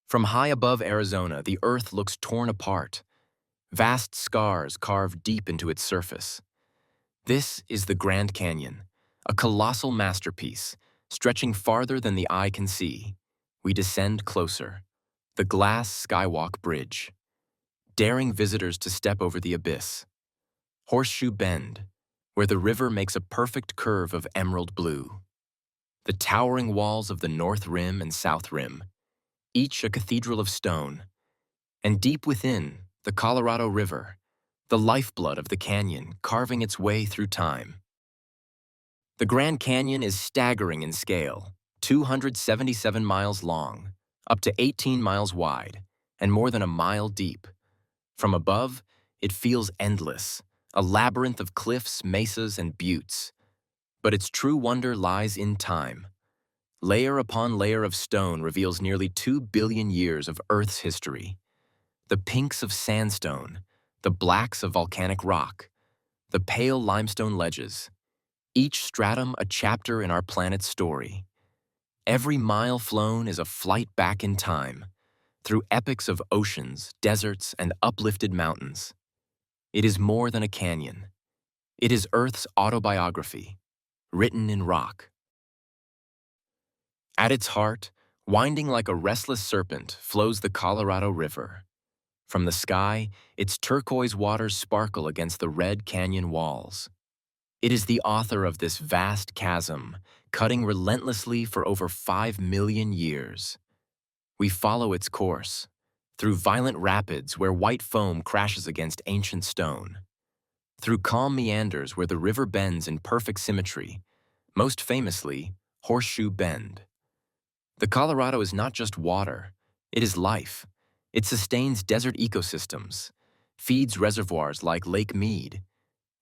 From high above Arizona, the earth looks torn apart, vast scars carved deep into its surface. This is the Grand Canyon, a colossal masterpiece, stretching farther than the eye can see. We descend closer, the glass Skywalk bridge, daring visitors to step over the abyss. Horseshoe Bend, where the river makes a perfect curve of emerald blue. The towering walls of the North Rim and South Rim, each a cathedral of stone. And deep within, the Colorado River, the lifeblood of the canyon carving its way through time. The Grand Canyon is staggering in scale, 277 miles long, up to 18 miles wide, and more than a mile deep. From above, it feels endless, a labyrinth of cliffs, mesas, and buttes. But its true wonder lies in time. Layer upon layer of stone reveals nearly 2 billion years of Earth's history. The pinks of sandstone, the blacks of volcanic rock, the pale limestone ledges, each stratum a chapter in our planet's story. Every mile flown is a flight back in time, through epics of oceans, deserts, and uplifted mountains. It is more than a canyon. It is Earth's autobiography, written in rock. At its heart, winding like a restless serpent, flows the Colorado River. From the sky, its turquoise waters sparkle against the red canyon walls. It is the author of this vast chasm, cutting relentlessly for over 5 million years. We follow its course, through violent rapids where white foam crashes against ancient stone, through calm meanders where the river bends in perfect symmetry, most famously, Horseshoe Bend. The Colorado is not just water, it is life. It sustains desert ecosystems, feeds reservoirs like Lake Mead,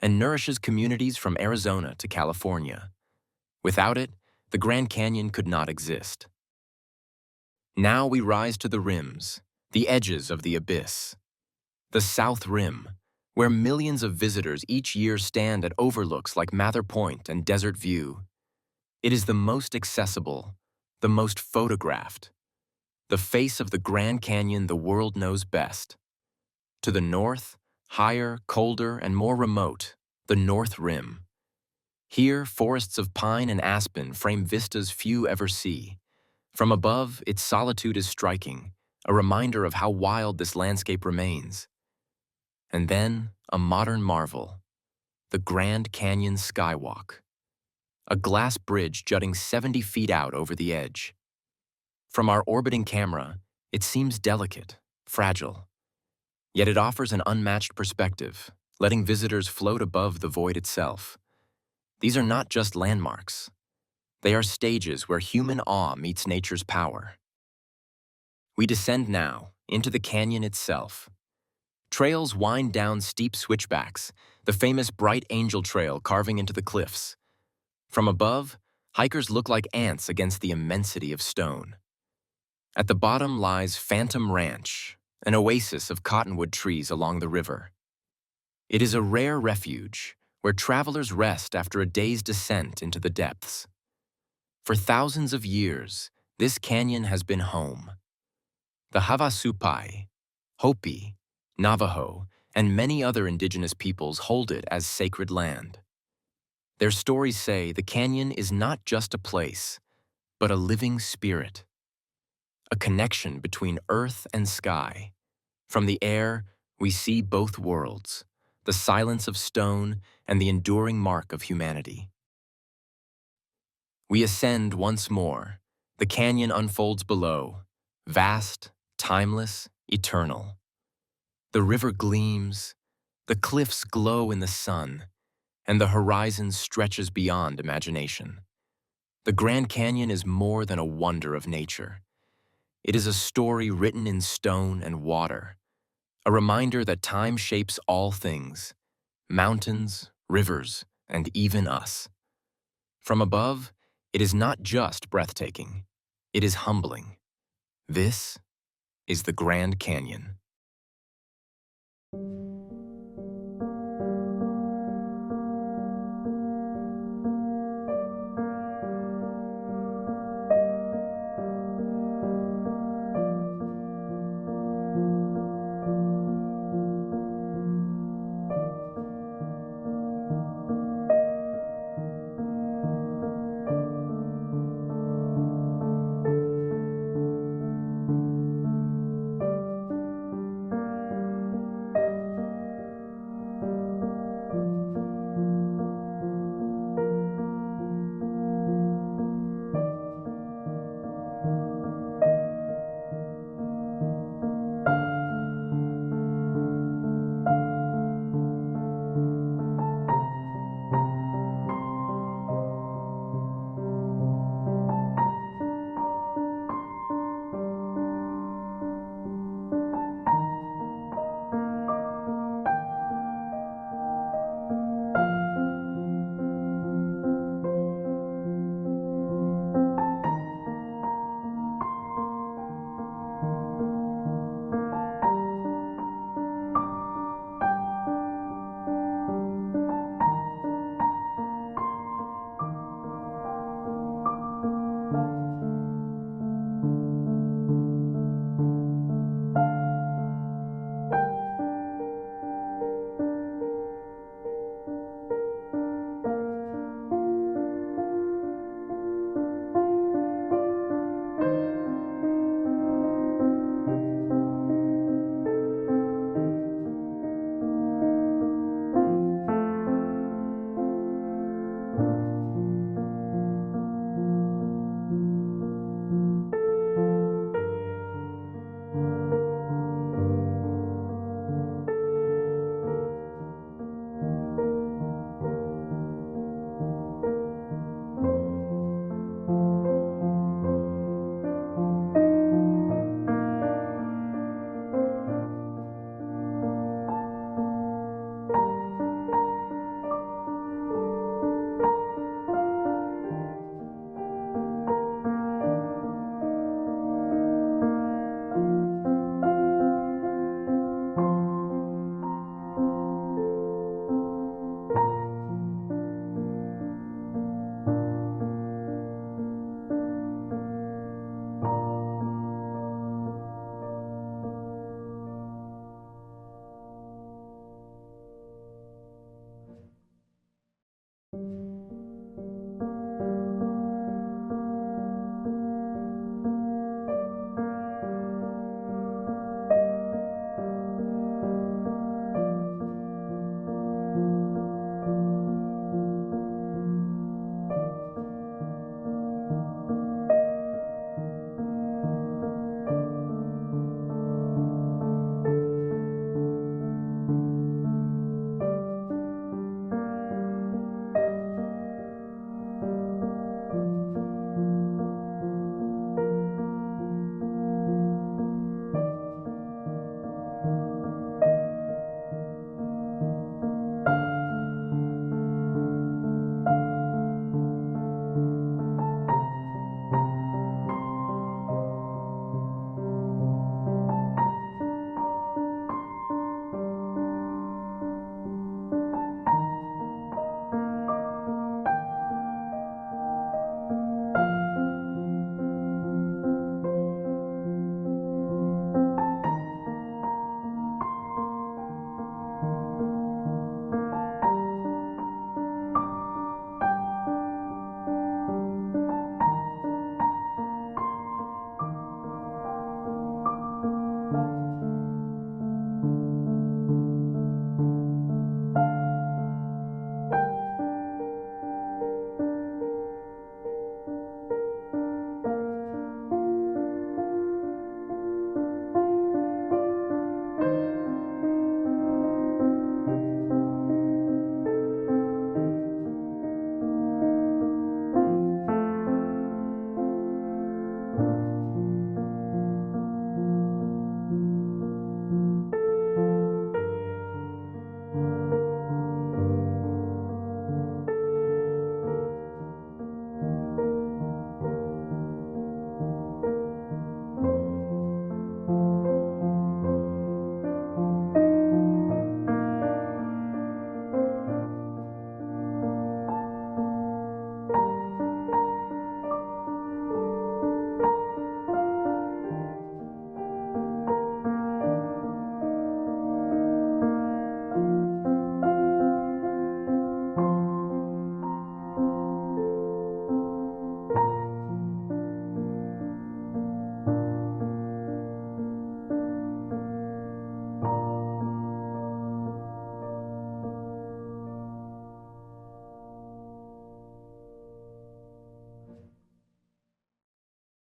and nourishes communities from Arizona to California. Without it, the Grand Canyon could not exist. Now we rise to the rims, the edges of the abyss. The South Rim, where millions of visitors each year stand at overlooks like Mather Point and Desert View. It is the most accessible, the most photographed, the face of the Grand Canyon the world knows best. To the north, higher, colder, and more remote, the North Rim. Here, forests of pine and aspen frame vistas few ever see. From above, its solitude is striking, a reminder of how wild this landscape remains. And then, a modern marvel, the Grand Canyon Skywalk, a glass bridge jutting 70 feet out over the edge. From our orbiting camera, it seems delicate, fragile. Yet it offers an unmatched perspective, letting visitors float above the void itself. These are not just landmarks. They are stages where human awe meets nature's power. We descend now into the canyon itself. Trails wind down steep switchbacks, the famous Bright Angel Trail carving into the cliffs. From above, hikers look like ants against the immensity of stone. At the bottom lies Phantom Ranch, an oasis of cottonwood trees along the river. It is a rare refuge where travelers rest after a day's descent into the depths. For thousands of years, this canyon has been home. The Havasupai, Hopi, Navajo, and many other indigenous peoples hold it as sacred land. Their stories say the canyon is not just a place, but a living spirit. A connection between earth and sky. From the air, we see both worlds, the silence of stone and the enduring mark of humanity. We ascend once more. The canyon unfolds below, vast, timeless, eternal. The river gleams, the cliffs glow in the sun, and the horizon stretches beyond imagination. The Grand Canyon is more than a wonder of nature. It is a story written in stone and water, a reminder that time shapes all things, mountains, rivers, and even us. From above, it is not just breathtaking, it is humbling. This is the Grand Canyon.